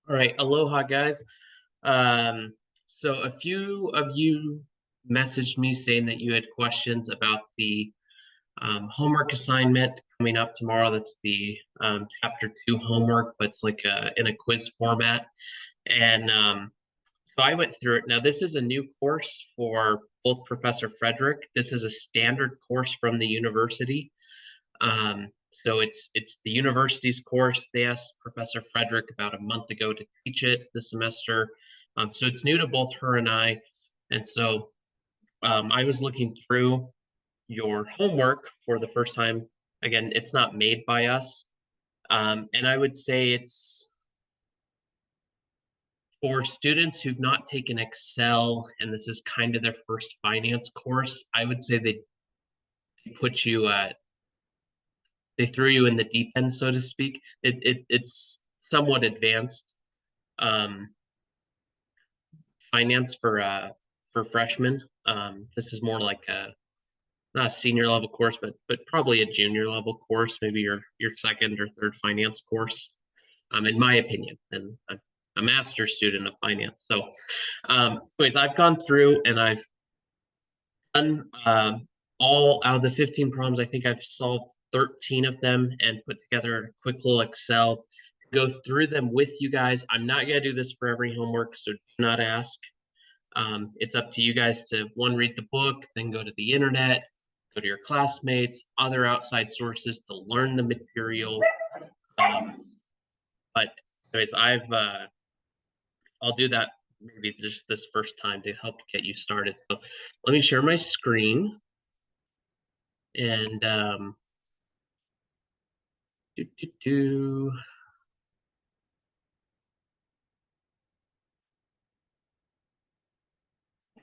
All right, aloha guys. So a few of you messaged me saying that you had questions about the homework assignment coming up tomorrow. That's the chapter 2 homework, but it's like in a quiz format. And so I went through it. Now this is a new course for both Professor Frederick. This is a standard course from the university. Um, so it's the university's course. They asked Professor Frederick about a month ago to teach it this semester. So it's new to both her and I. And so I was looking through your homework for the first time. Again, it's not made by us. And I would say it's for students who've not taken Excel, and this is kind of their first finance course. I would say they put you they threw you in the deep end, so to speak. It's somewhat advanced um, finance for freshmen. This is more like a not a senior level course, but probably a junior level course, maybe your second or third finance course, in my opinion. And I'm a master's student of finance. So, anyways, I've gone through and I've done all out of the 15 problems. I think I've solved 13 of them and put together a quick little Excel. Go through them with you guys. I'm not going to do this for every homework, so do not ask. It's up to you guys to one, read the book, then go to the internet, go to your classmates, other outside sources to learn the material. But anyways, I'll do that maybe just this first time to help get you started. So let me share my screen and do, do, do.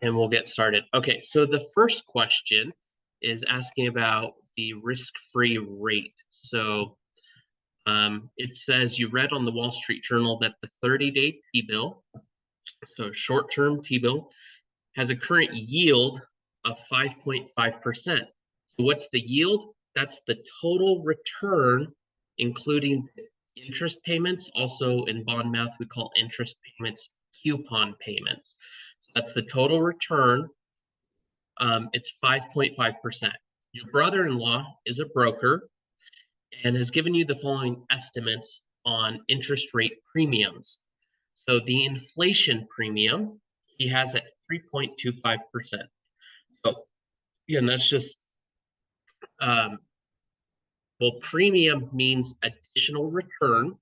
And we'll get started. Okay, so the first question is asking about the risk-free rate. So it says you read on the Wall Street Journal that the 30-day T-bill, so short-term T-bill, has a current yield of 5.5%. So what's the yield? That's the total return, including interest payments. Also in bond math, we call interest payments coupon payments. So that's the total return. It's 5.5%. Your brother-in-law is a broker and has given you the following estimates on interest rate premiums. So the inflation premium he has at 3.25%. So again, that's just well, premium means additional return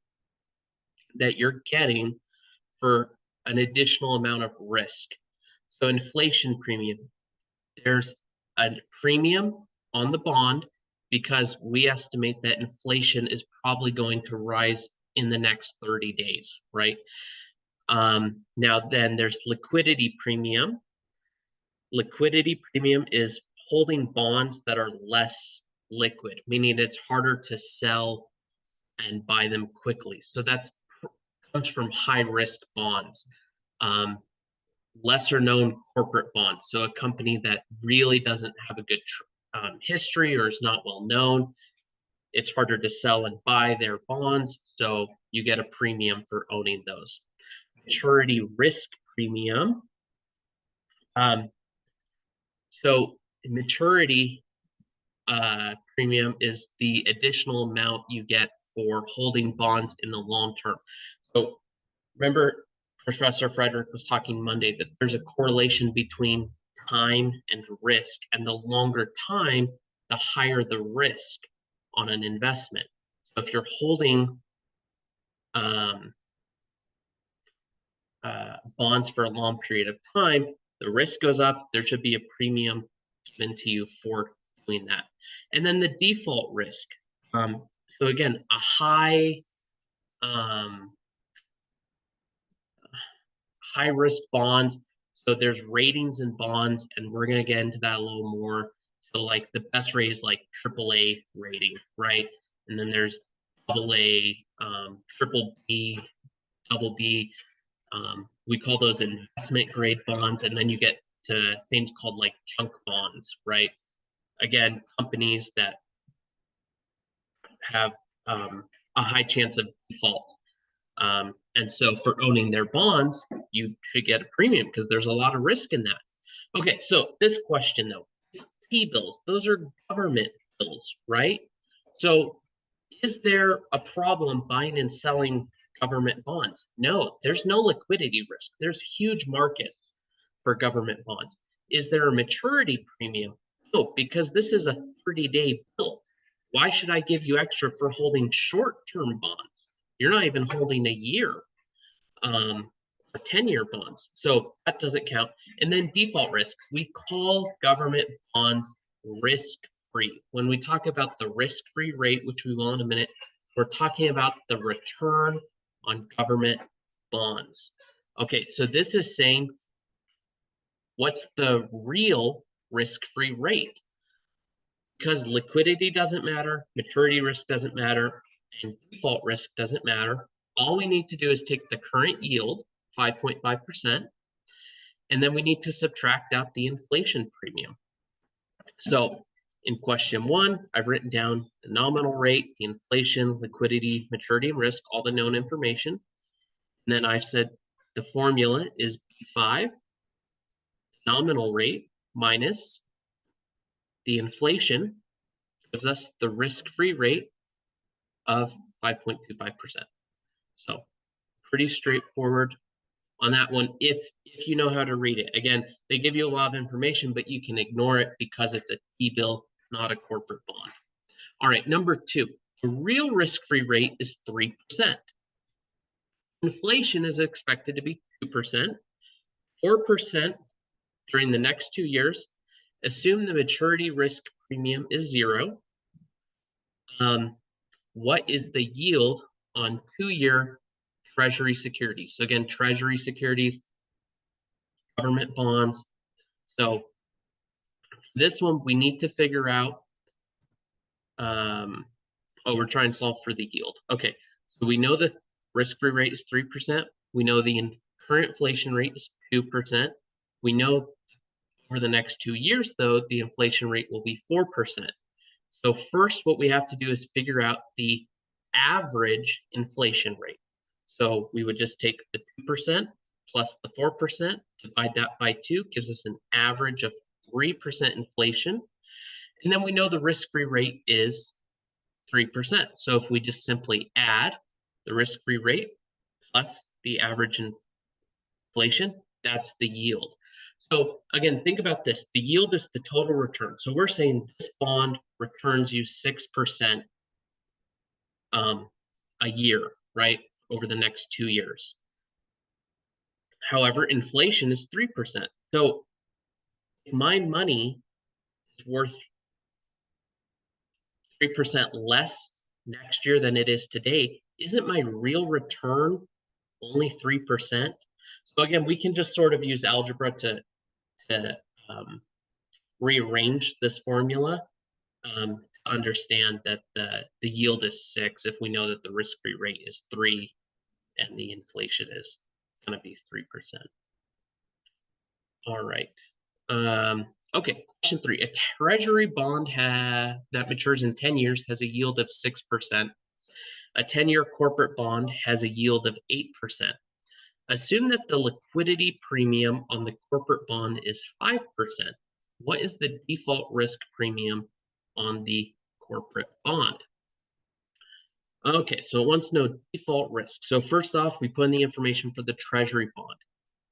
that you're getting for an additional amount of risk. So inflation premium, there's a premium on the bond because we estimate that inflation is probably going to rise in the next 30 days, right? Now then there's liquidity premium. Liquidity premium is holding bonds that are less liquid, meaning it's harder to sell and buy them quickly. So that comes from high risk bonds. Lesser known corporate bonds. So a company that really doesn't have a good history or is not well known, it's harder to sell and buy their bonds. So you get a premium for owning those. Maturity risk premium. So maturity premium is the additional amount you get for holding bonds in the long term. So remember, Professor Frederick was talking Monday that there's a correlation between time and risk, and the longer time, the higher the risk on an investment. So if you're holding bonds for a long period of time, the risk goes up. There should be a premium given to you for doing that. And then the default risk. So again, a high risk bonds. So there's ratings in bonds, and we're gonna get into that a little more. So like the best rate is like AAA rating, right? And then there's AA, triple B, double B. We call those investment grade bonds, and then you get to things called like junk bonds, right? Again, companies that have a high chance of default. And so for owning their bonds, you should get a premium because there's a lot of risk in that. Okay, so this question though, T-bills, those are government bills, right? So is there a problem buying and selling government bonds? No, there's no liquidity risk. There's huge market for government bonds. Is there a maturity premium? No, because this is a 30-day bill. Why should I give you extra for holding short-term bonds? You're not even holding a year, or 10-year bonds. So that doesn't count. And then default risk. We call government bonds risk-free. When we talk about the risk-free rate, which we will in a minute, we're talking about the return on government bonds. Okay, so this is saying what's the real risk-free rate? Because liquidity doesn't matter, maturity risk doesn't matter, and default risk doesn't matter. All we need to do is take the current yield, 5.5%, and then we need to subtract out the inflation premium. So in question one, I've written down the nominal rate, the inflation, liquidity, maturity, and risk, all the known information. And then I've said the formula is B5, nominal rate minus the inflation gives us the risk-free rate of 5.25%. So pretty straightforward on that one if you know how to read it. Again, they give you a lot of information, but you can ignore it because it's a T-bill, not a corporate bond. All right, number two, the real risk-free rate is 3%. Inflation is expected to be 2%, 4% during the next 2 years. Assume the maturity risk premium is 0. What is the yield on 2-year Treasury securities? So again, Treasury securities, government bonds. So this one we need to figure out. We're trying to solve for the yield. Okay, so we know the risk-free rate is 3%. We know the current inflation rate is 2%. We know over the next 2 years, though, the inflation rate will be 4%. So first, what we have to do is figure out the average inflation rate. So we would just take the 2% plus the 4%, divide that by 2, gives us an average of 3% inflation. And then we know the risk-free rate is 3%. So if we just simply add the risk-free rate plus the average inflation, that's the yield. So again, think about this. The yield is the total return. So we're saying this bond returns you 6% a year, right, over the next 2 years. However, inflation is 3%. So if my money is worth 3% less next year than it is today, isn't my real return only 3%? So again, we can just sort of use algebra to rearrange this formula, understand that the yield is 6 if we know that the risk-free rate is 3 and the inflation is going to be 3%. All right. Okay, question 3. A treasury bond that matures in 10 years has a yield of 6%. A 10-year corporate bond has a yield of 8%. Assume that the liquidity premium on the corporate bond is 5%. What is the default risk premium on the corporate bond? Okay, so it wants to know default risk. So first off, we put in the information for the treasury bond.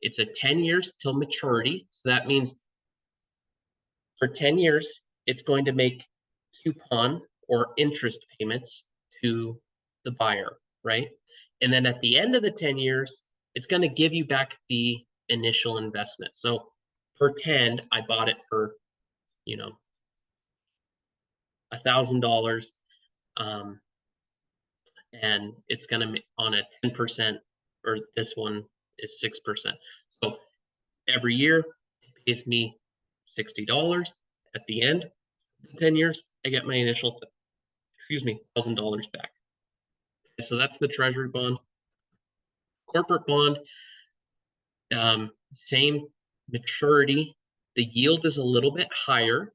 It's a 10 years till maturity. So that means for 10 years, it's going to make coupon or interest payments to the buyer, right? And then at the end of the 10 years, it's going to give you back the initial investment. So pretend I bought it for, $1,000, and it's going to on a 10%, or this one it's 6%. So every year it pays me $60. At the end of 10 years, I get my initial, $1,000 back. Okay, so that's the treasury bond. Corporate bond, same maturity. The yield is a little bit higher,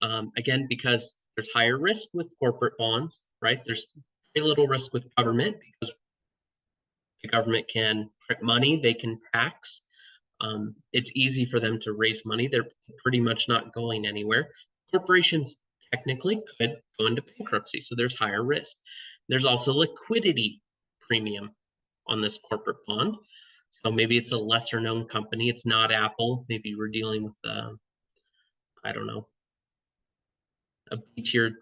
again, because there's higher risk with corporate bonds, right? There's very little risk with government because The government can print money, they can tax. It's easy for them to raise money. They're pretty much not going anywhere. Corporations technically could go into bankruptcy, so there's higher risk. There's also liquidity premium on this corporate bond. So maybe it's a lesser known company. It's not Apple. Maybe we're dealing with, I don't know, a B-tiered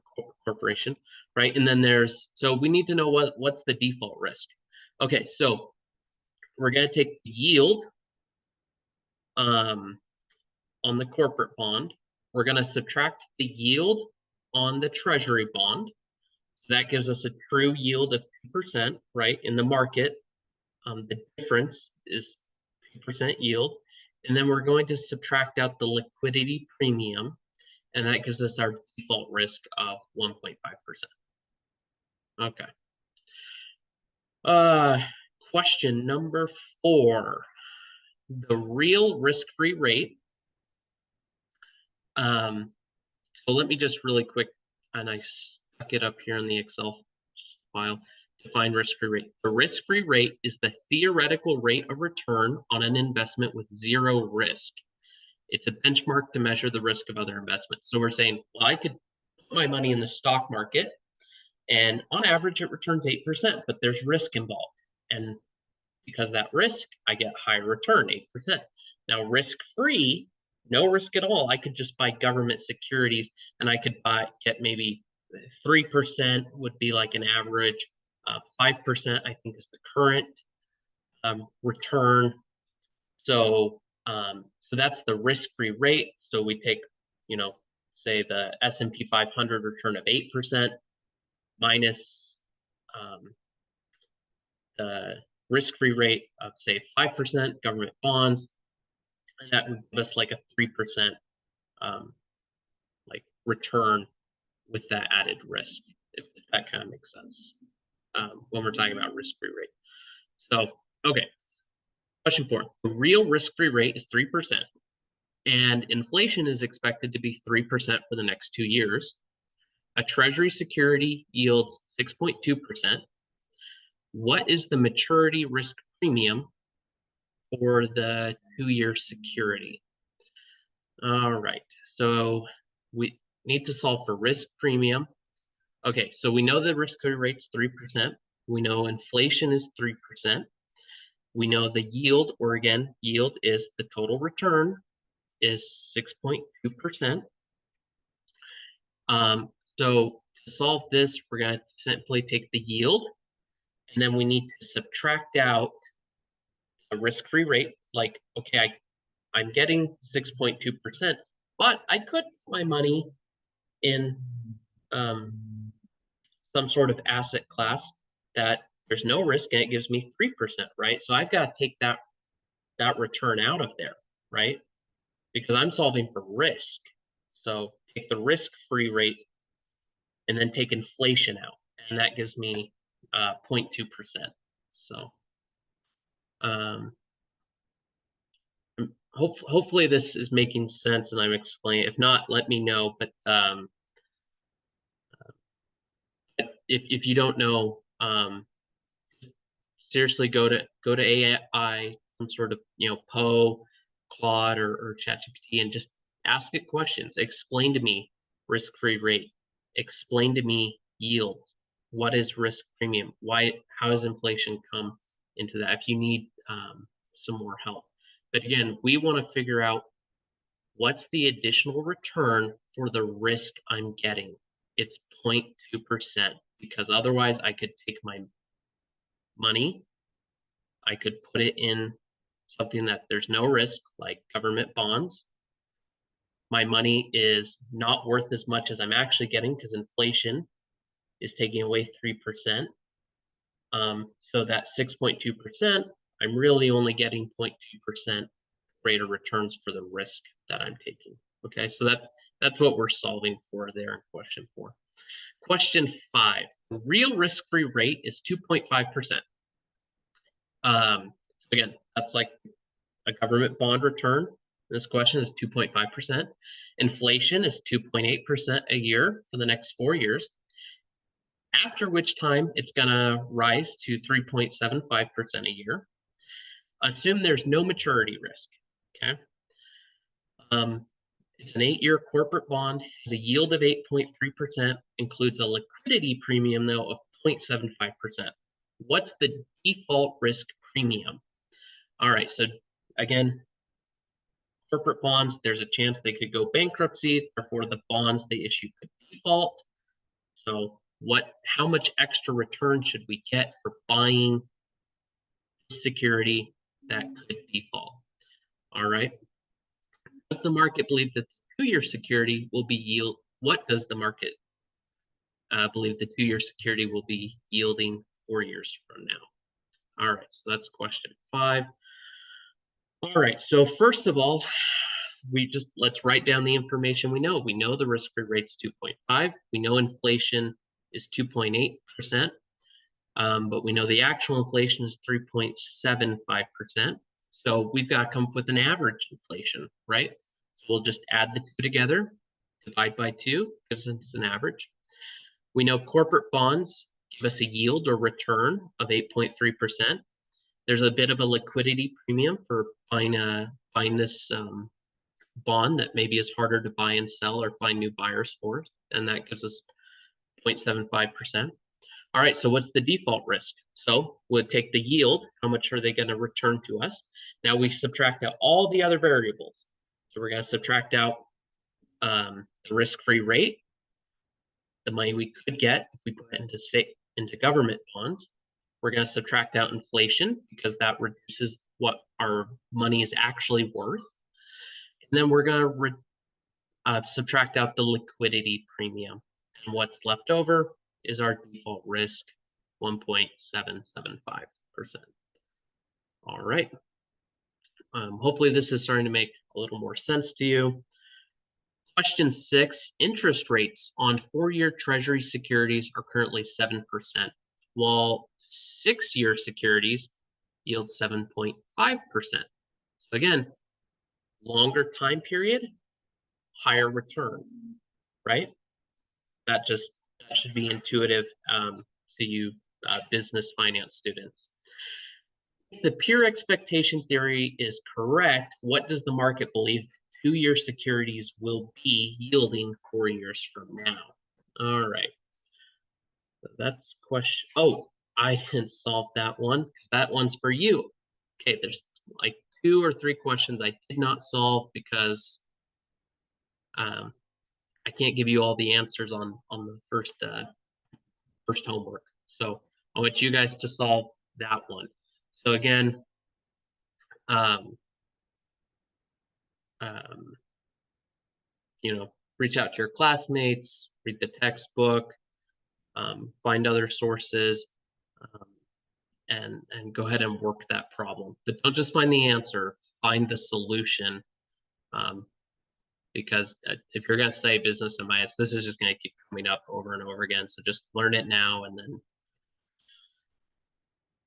corporation, right? And then so we need to know what's the default risk. Okay, so we're going to take the yield on the corporate bond. We're going to subtract the yield on the treasury bond. That gives us a true yield of 2%, right? In the market, the difference is 2% yield. And then we're going to subtract out the liquidity premium, and that gives us our default risk of 1.5%. Okay. Question number 4. The real risk-free rate. So let me just really quick, and I stuck it up here in the Excel file, define risk-free rate. The risk-free rate is the theoretical rate of return on an investment with zero risk. It's a benchmark to measure the risk of other investments. So we're saying, well, I could put my money in the stock market, and on average, it returns 8%, but there's risk involved. And because of that risk, I get higher return, 8%. Now, risk-free, no risk at all. I could just buy government securities, and I could get maybe 3% would be like an average. 5% I think is the current return. So that's the risk-free rate. So we take, say the S&P 500 return of 8% minus the risk-free rate of, say, 5% government bonds, and that would give us like a 3% like return with that added risk, if that kind of makes sense, when we're talking about risk-free rate. So, okay. Question 4. The real risk-free rate is 3%, and inflation is expected to be 3% for the next 2 years. A treasury security yields 6.2%. What is the maturity risk premium for the 2-year security? All right, so we need to solve for risk premium. Okay, so we know the risk-free rate's 3%. We know inflation is 3%. We know the yield, or again, yield is the total return, is 6.2%. So to solve this, we're going to simply take the yield, and then we need to subtract out a risk-free rate. Like, okay, I'm getting 6.2%, but I could put my money in some sort of asset class that there's no risk and it gives me 3%, right? So I've got to take that return out of there, right? Because I'm solving for risk. So take the risk-free rate and then take inflation out, and that gives me 0.2%. So hopefully this is making sense and I'm explaining. If not, let me know. But if you don't know, seriously go to AI, some sort of Poe, Claude, or ChatGPT, and just ask it questions. Explain to me risk-free rate. Explain to me yield. What is risk premium? How does inflation come into that? If you need some more help. But again, we want to figure out what's the additional return for the risk I'm getting. It's 0.2%, because otherwise I could take my money, I could put it in something that there's no risk, like government bonds. My money is not worth as much as I'm actually getting because inflation is taking away 3%. So that 6.2%, I'm really only getting 0.2% rate of returns for the risk that I'm taking. Okay, so that's what we're solving for there in question 4. Question 5, the real risk-free rate is 2.5%. Again, that's like a government bond return. This question is 2.5%. Inflation is 2.8% a year for the next 4 years. after which time it's going to rise to 3.75% a year. Assume there's no maturity risk. Okay. An 8-year corporate bond has a yield of 8.3%, includes a liquidity premium, though, of 0.75%. What's the default risk premium? All right, so again, corporate bonds, there's a chance they could go bankruptcy, therefore the bonds they issue could default. So how much extra return should we get for buying security that could default? All right. Does the market believe that the 2-year security will be yield? What does the market believe the 2-year security will be yielding 4 years from now? All right, so that's question 5. All right, so first of all, let's write down the information we know. We know the risk-free rate's 2.5. We know inflation is 2.8%, but we know the actual inflation is 3.75%. So we've got to come up with an average inflation, right? So we'll just add the two together, divide by 2, gives us an average. We know corporate bonds give us a yield or return of 8.3%. There's a bit of a liquidity premium for buying this bond that maybe is harder to buy and sell or find new buyers for, and that gives us 0.75%. All right, so what's the default risk? So we'll take the yield, how much are they going to return to us? Now we subtract out all the other variables. So we're going to subtract out the risk-free rate, the money we could get if we put it into government bonds. We're going to subtract out inflation because that reduces what our money is actually worth. And then we're going to subtract out the liquidity premium. And what's left over is our default risk, 1.775%. All right. Hopefully this is starting to make a little more sense to you. Question 6, interest rates on 4-year Treasury securities are currently 7%, while 6-year securities yield 7.5%. So again, longer time period, higher return, right? That should be intuitive to you business finance students. If the pure expectation theory is correct, what does the market believe 2-year securities will be yielding 4 years from now? All right. So that's question. Oh, I didn't solve that one. That one's for you. Okay, there's like 2 or 3 questions I did not solve because I can't give you all the answers on the first homework. So I want you guys to solve that one. So again, reach out to your classmates, read the textbook, find other sources, and go ahead and work that problem. But don't just find the answer, find the solution. Because if you're going to say business and finance, this is just going to keep coming up over and over again. So just learn it now, and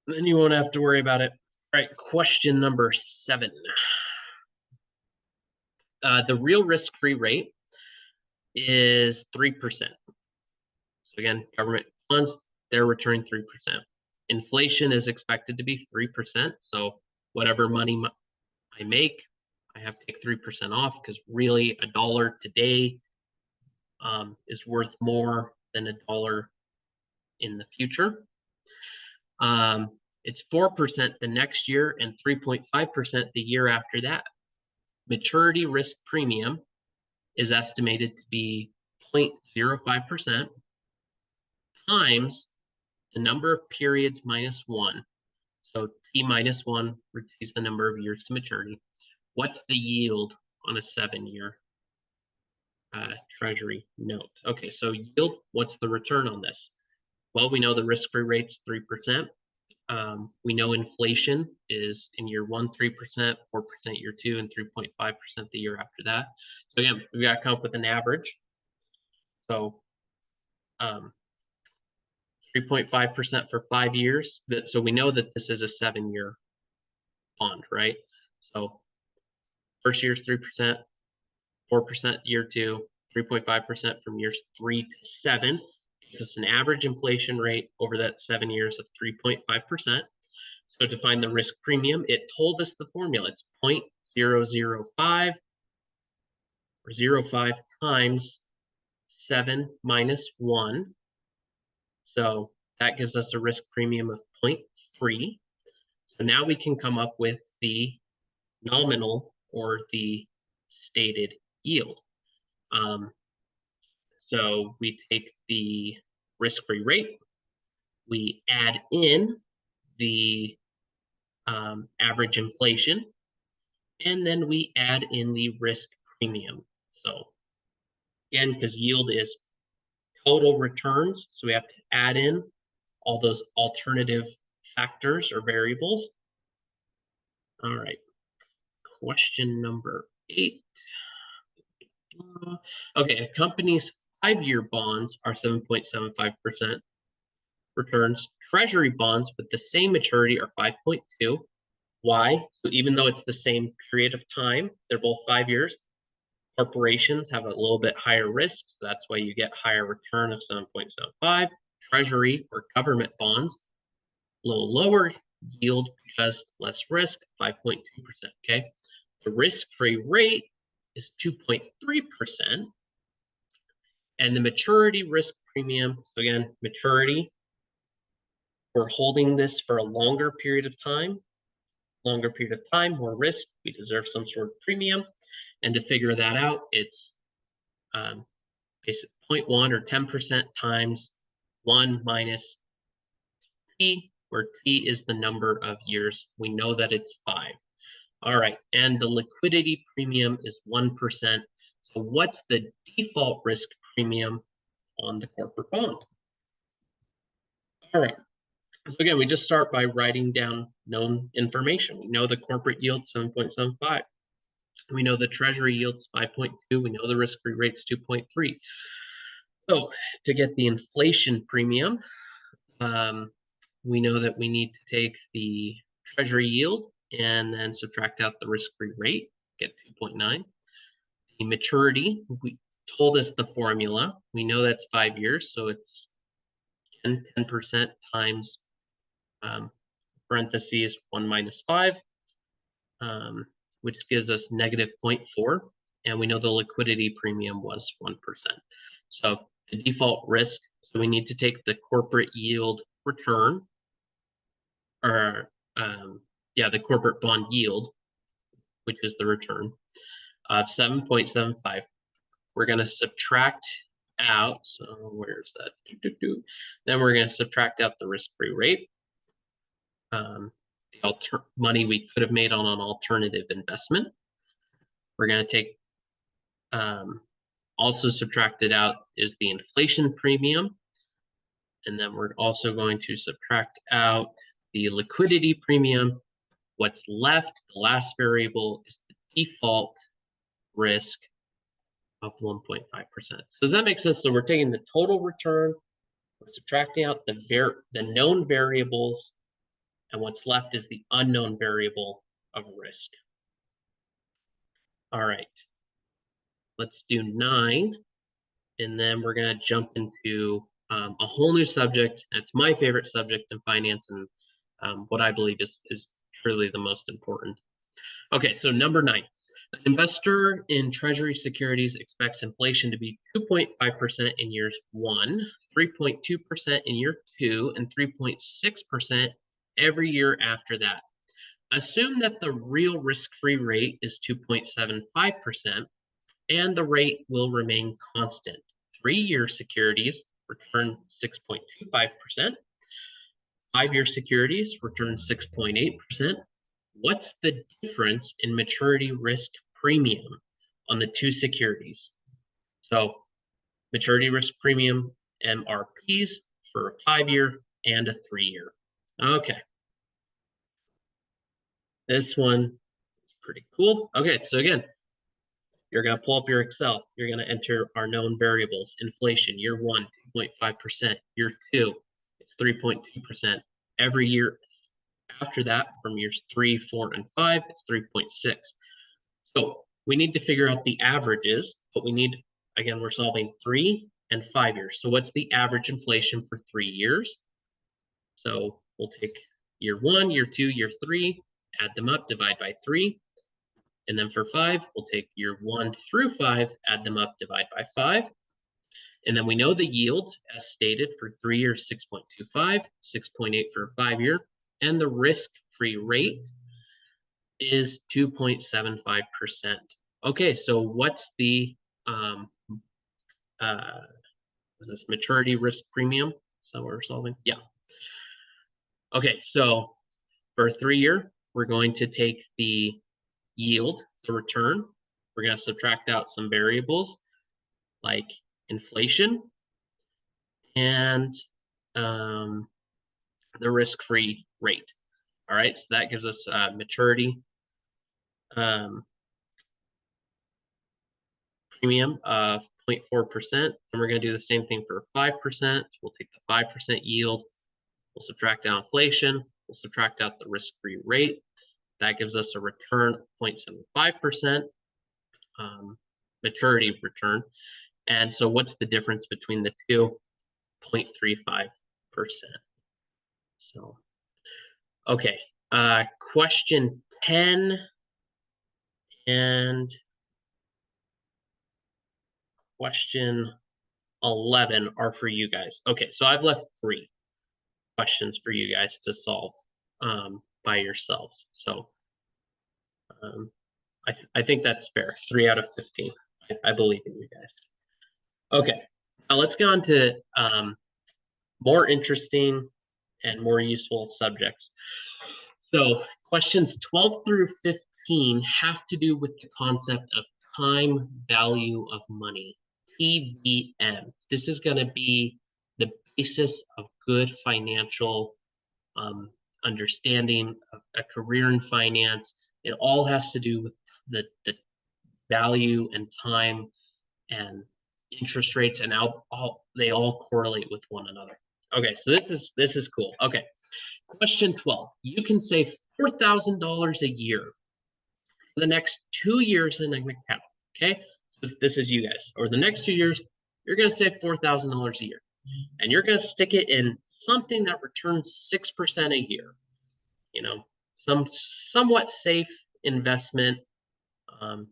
then you won't have to worry about it. All right, question number 7. The real risk-free rate is 3%. So again, government bonds, they're returning 3%. Inflation is expected to be 3%. So whatever money I make, I have to take 3% off, because really $1 today is worth more than $1 in the future. It's 4% the next year and 3.5% the year after that. Maturity risk premium is estimated to be 0.05% times the number of periods minus 1. So T minus 1 reduces the number of years to maturity. What's the yield on a 7-year Treasury note? Okay, so yield, what's the return on this? Well, we know the risk-free rate's 3%. We know inflation is in year 1, 3%, 4% year 2, and 3.5% the year after that. So again, we've got to come up with an average. So 3.5% for 5 years. So we know that this is a 7-year bond, right? So first year is 3%, 4% year 2, 3.5% from years 3 to 7. Gives us an average inflation rate over that 7 years of 3.5%. So to find the risk premium, it told us the formula. It's 0.005 or 0.5 times 7 minus 1. So that gives us a risk premium of 0.3. So now we can come up with the nominal or the stated yield. So we take the risk-free rate, we add in the average inflation, and then we add in the risk premium. So again, because yield is total returns, so we have to add in all those alternative factors or variables. All right, question number 8. Okay, a company's 5-year bonds are 7.75% returns. Treasury bonds with the same maturity are 5.2. Why? So even though it's the same period of time, they're both 5 years. Corporations have a little bit higher risk, so that's why you get higher return of 7.75. Treasury or government bonds, a little lower yield because less risk, 5.2%. Okay, the risk-free rate is 2.3%, and the maturity risk premium. So again, maturity. We're holding this for a longer period of time. Longer period of time, more risk. We deserve some sort of premium. And to figure that out, it's basically 0.1 or 10% times 1 minus T, where T is the number of years. We know that it's 5. All right, and the liquidity premium is 1%. So what's the default risk premium on the corporate bond? All right, so again, we just start by writing down known information. We know the corporate yield 7.75. We know the treasury yield's 5.2. We know the risk-free rate's 2.3. So to get the inflation premium, we know that we need to take the treasury yield and then subtract out the risk-free rate, get 2.9. The maturity, we told us the formula. We know that's 5 years, so it's 10% times parentheses 1 minus 5, which gives us negative 0.4. And we know the liquidity premium was 1%. So the default risk, so we need to take the corporate yield return, or the corporate bond yield, which is the return, of 7.75. We're going to subtract out, so where's that? Then we're going to subtract out the risk-free rate, the money we could have made on an alternative investment. We're going to take, also subtracted out is the inflation premium. And then we're also going to subtract out the liquidity premium. What's left, the last variable, is the default risk of 1.5%. Does that make sense? So we're taking the total return, we're subtracting out the known variables, and what's left is the unknown variable of risk. All right, let's do 9, and then we're going to jump into a whole new subject. It's my favorite subject in finance, and what I believe is truly the most important. Okay, so number 9. An investor in Treasury securities expects inflation to be 2.5% in years 1, 3.2% in year 2, and 3.6% every year after that. Assume that the real risk-free rate is 2.75%, and the rate will remain constant. 3-year securities return 6.25%. 5-year securities return 6.8%. What's the difference in maturity risk premium on the two securities? So maturity risk premium, MRPs, for a 5-year and a 3-year. Okay. This one is pretty cool. Okay, so again, you're going to pull up your Excel. You're going to enter our known variables. Inflation, year 1, 2.5%. Year 2, it's 3.2%. Every year after that, from years 3, 4, and 5, it's 3.6. So we need to figure out the averages, but we need, again, we're solving 3 and 5 years. So what's the average inflation for 3 years? So we'll take year 1, year 2, year 3, add them up, divide by 3. And then for 5, we'll take year 1 through 5, add them up, divide by 5. And then we know the yield, as stated, for 3 years, 6.25, 6.8 for a 5 year, and the risk-free rate is 2.75%. Okay, so what's the is this maturity risk premium? Is that what we're solving? Yeah. Okay, so for a 3 year, we're going to take the yield, the return. We're going to subtract out some variables like inflation and the risk-free rate. All right, so that gives us maturity premium of 0.4%. And we're going to do the same thing for 5%. So we'll take the 5% yield, we'll subtract out inflation, we'll subtract out the risk-free rate. That gives us a return of 0.75%, maturity return. And so what's the difference between the two? 0.35%. So, okay, question 10 and question 11 are for you guys. Okay, so I've left 3 questions for you guys to solve by yourself. So I think that's fair. 3 out of 15. I believe in you guys. Okay, now let's go on to more interesting and more useful subjects. So questions 12 through 15 have to do with the concept of time value of money, TVM. This is going to be the basis of good financial understanding, of a career in finance. It all has to do with the value and time and interest rates, and they all correlate with one another. Okay, so this is cool. Okay, question 12. You can save $4,000 a year for the next 2 years in an account. Okay, this is you guys. Over the next 2 years, you're going to save $4,000 a year, and you're going to stick it in something that returns 6% a year. You know, some somewhat safe investment.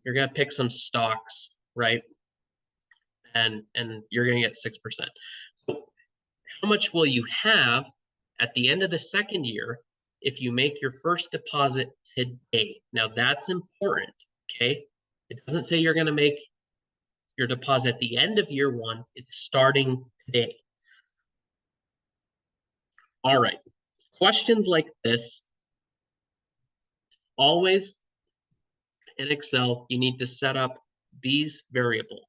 You're going to pick some stocks, right? And you're going to get 6%. So how much will you have at the end of the second year if you make your first deposit today? Now that's important, okay? It doesn't say you're going to make your deposit at the end of year 1. It's starting today. All right, questions like this, always in Excel, you need to set up these variables.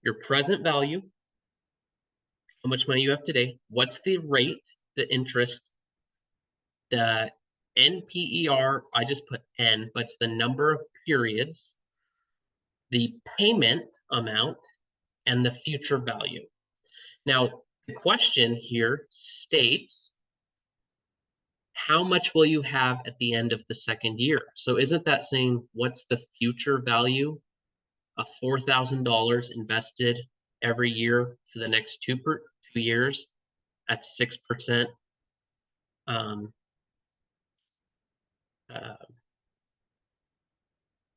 Your present value, how much money you have today, what's the rate, the interest, the NPER, I just put N, but it's the number of periods, the payment amount, and the future value. Now, the question here states, how much will you have at the end of the second year? So isn't that saying what's the future value of $4,000 invested every year for the next 2 years at 6%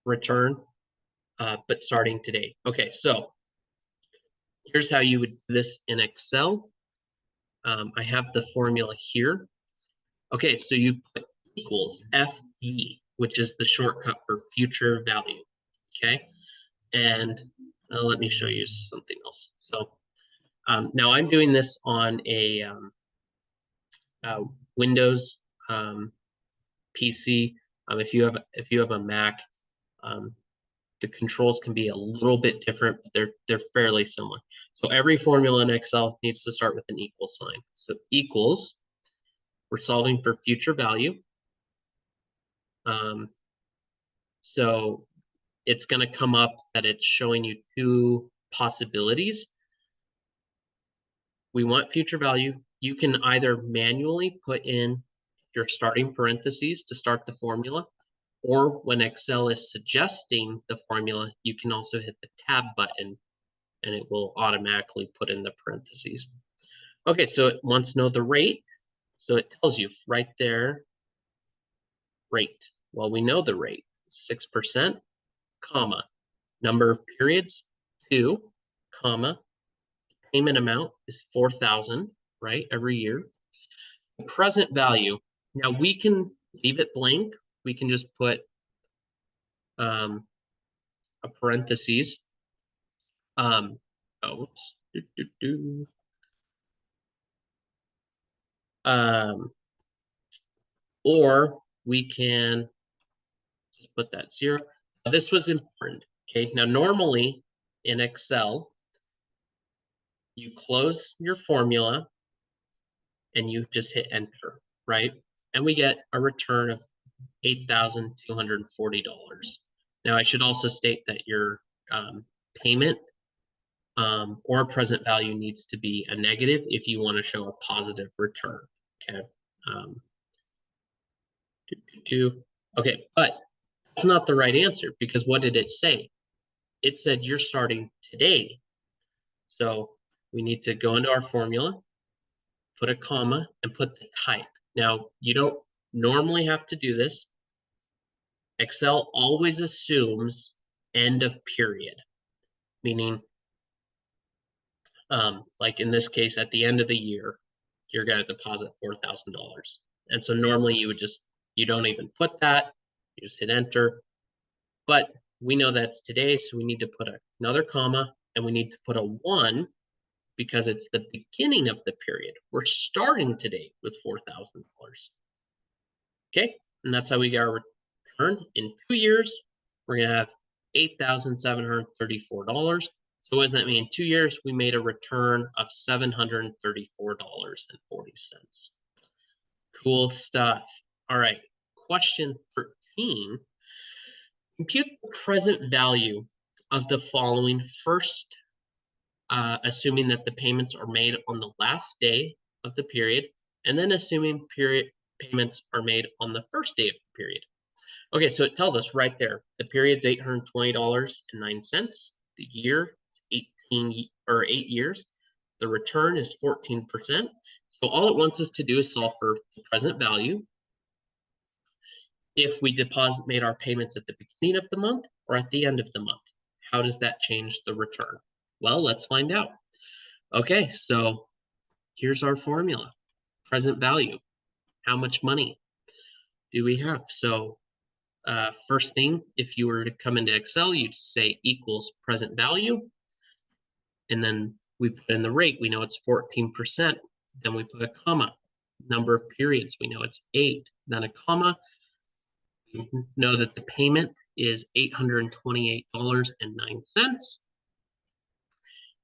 return, but starting today. Okay, so here's how you would do this in Excel. I have the formula here. Okay, so you put equals FV, which is the shortcut for future value. Okay, and let me show you something else. So now I'm doing this on a Windows PC. If you have a Mac, the controls can be a little bit different, but they're fairly similar. So every formula in Excel needs to start with an equal sign. So equals, we're solving for future value. So it's going to come up that it's showing you 2 possibilities. We want future value. You can either manually put in your starting parentheses to start the formula, or when Excel is suggesting the formula, you can also hit the tab button and it will automatically put in the parentheses. Okay, so it wants to know the rate. So it tells you right there, rate. Well, we know the rate, 6%, comma, number of periods, 2, comma, payment amount is 4,000, right, every year. The present value, now we can leave it blank. We can just put a parentheses. Oops. Or we can just put that 0. Now, this was important. Okay, now normally in Excel, you close your formula and you just hit enter, right? And we get a return of $8,240. Now, I should also state that your payment or present value needs to be a negative if you want to show a positive return. Okay. Okay, but that's not the right answer because what did it say? It said you're starting today. So we need to go into our formula, put a comma, and put the type. Now, you don't normally have to do this. Excel always assumes end of period, meaning like in this case, at the end of the year, you're going to deposit $4,000. And so normally you don't even put that, you just hit enter. But we know that's today, so we need to put another comma, and we need to put a 1 because it's the beginning of the period. We're starting today with $4,000. Okay, and that's how we get our return. In 2 years, we're going to have $8,734. So what does that mean? In 2 years, we made a return of $734.40. Cool stuff. All right, question 13. Compute the present value of the following first, assuming that the payments are made on the last day of the period, and then assuming payments are made on the first day of the period. Okay, so it tells us right there, the period's $820.09, the year 8 years, the return is 14%. So all it wants us to do is solve for the present value. If we made our payments at the beginning of the month or at the end of the month, how does that change the return? Well, let's find out. Okay, so here's our formula. Present value. How much money do we have? So first thing, if you were to come into Excel, you'd say equals present value. And then we put in the rate. We know it's 14%. Then we put a comma. Number of periods, we know it's 8. Then a comma. We know that the payment is $828.09.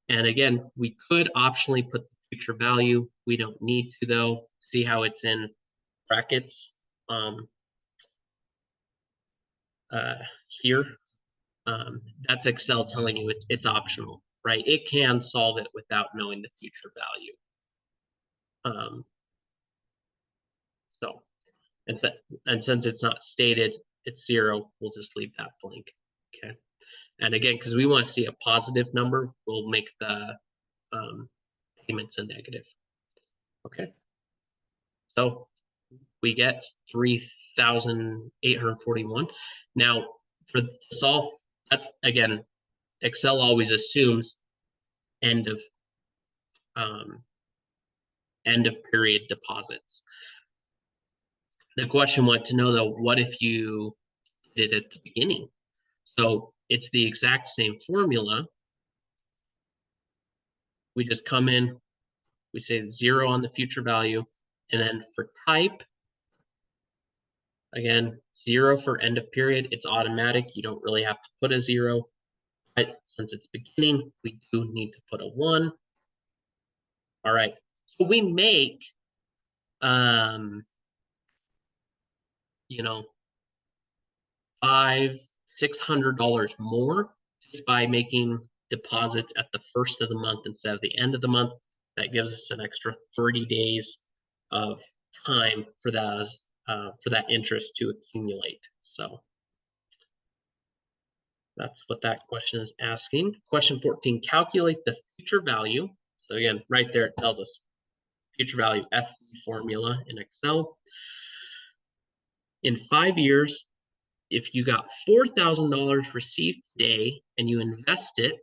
And again, we could optionally put the future value. We don't need to though. See how it's in brackets here. That's Excel telling you it's optional, right? It can solve it without knowing the future value. And since it's not stated, it's 0, we'll just leave that blank. Okay. And again, because we want to see a positive number, we'll make the payments a negative. Okay. So we get 3,841. Now, for solve, that's again, Excel always assumes end of period deposits. The question wanted to know though, what if you did at the beginning? So it's the exact same formula. We just come in, we say 0 on the future value, and then for type, again, 0 for end of period, it's automatic. You don't really have to put a 0, but since it's beginning, we do need to put a 1. All right, so we make, $500-600 more just by making deposits at the first of the month instead of the end of the month. That gives us an extra 30 days of time for that interest to accumulate. So That's what that question is asking. Question 14, calculate the future value. So again, right there it tells us future value, FE formula in Excel. In 5 years, if you got $4,000 received today and you invest it,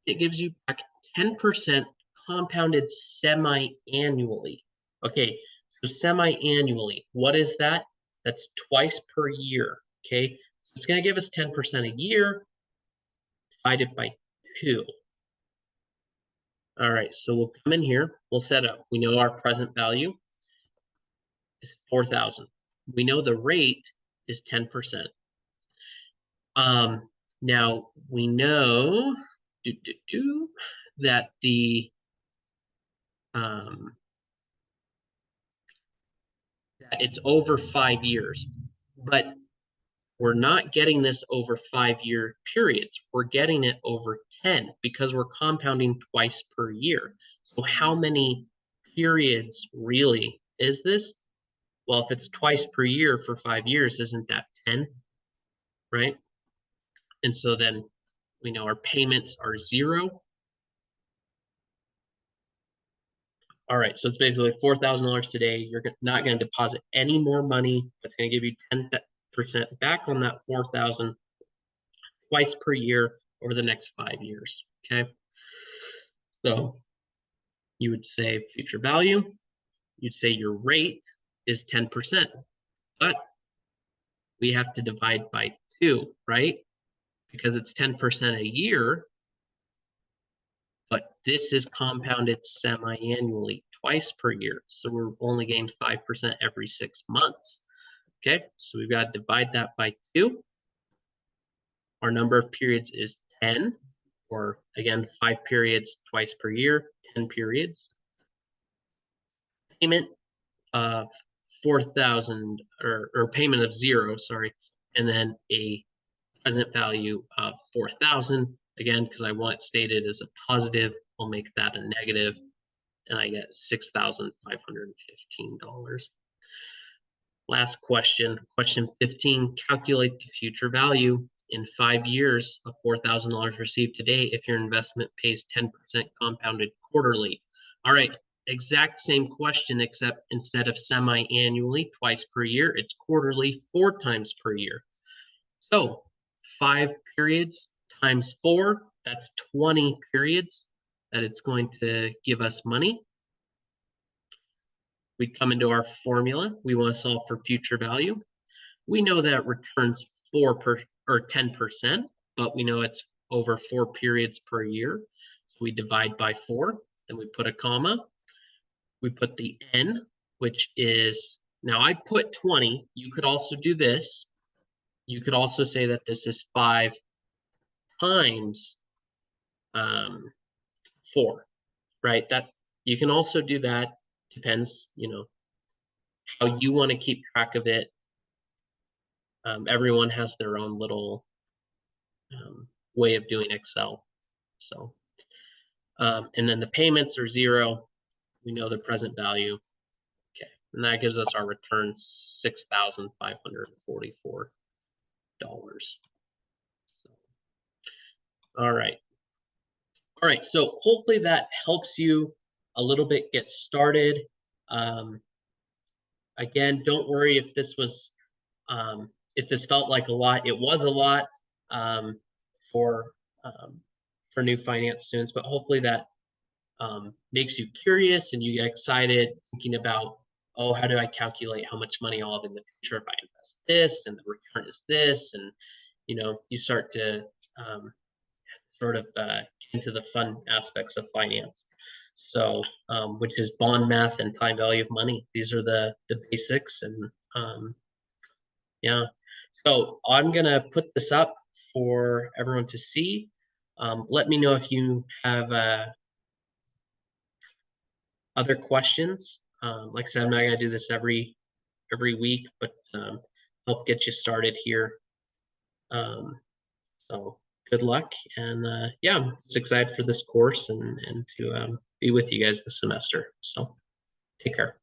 it gives you back 10% compounded semi-annually. Okay, so semi-annually, what is that? That's twice per year, okay? It's gonna give us 10% a year, divided by 2. All right, so we'll come in here, we'll set up. We know our present value is 4,000. We know the rate is 10%. Now we know that the that it's over 5 years, but we're not getting this over 5-year periods. We're getting it over 10 because we're compounding twice per year. So how many periods really is this? Well, if it's twice per year for 5 years, isn't that 10, right? And so then we know our payments are 0. All right, so it's basically $4,000 today. You're not going to deposit any more money. It's going to give you 10% back on that 4,000 twice per year over the next 5 years. Okay, so you would say future value. You'd say your rate is 10%, but we have to divide by 2, right? Because it's 10% a year, but this is compounded semi-annually, twice per year. So we're only getting 5% every 6 months. Okay, so we've got to divide that by 2. Our number of periods is 10, or again, 5 periods twice per year, 10 periods. Payment of 4,000, or payment of 0, sorry, and then a present value of 4,000. Again, because I want it stated as a positive, I'll make that a negative, and I get $6,515. Last question, question 15, calculate the future value in 5 years of $4,000 received today if your investment pays 10% compounded quarterly. All right, exact same question, except instead of semi-annually, twice per year, it's quarterly, 4 times per year. So 5 periods times 4, that's 20 periods that it's going to give us money. We come into our formula. We want to solve for future value. We know that returns 10%, but we know it's over 4 periods per year. So we divide by 4, then we put a comma. We put the n, which is, now I put 20. You could also do this. You could also say that this is 5 times 4, right? That you can also do that. Depends, how you want to keep track of it. Everyone has their own little way of doing Excel. So, and then the payments are 0. We know the present value. Okay, and that gives us our return, $6,544. All right. All right, so hopefully that helps you a little bit get started. Again, don't worry if this was, if this felt like a lot. It was a lot for new finance students, but hopefully that makes you curious and you get excited thinking about, oh, how do I calculate how much money I'll have in the future if I invest this and the return is this, and you start to sort of get into the fun aspects of finance. So, which is bond math and time value of money. These are the basics, and yeah. So I'm gonna put this up for everyone to see. Let me know if you have other questions. Like I said, I'm not gonna do this every week, but help get you started here. So good luck, and yeah, I'm just excited for this course and to be with you guys this semester. So take care.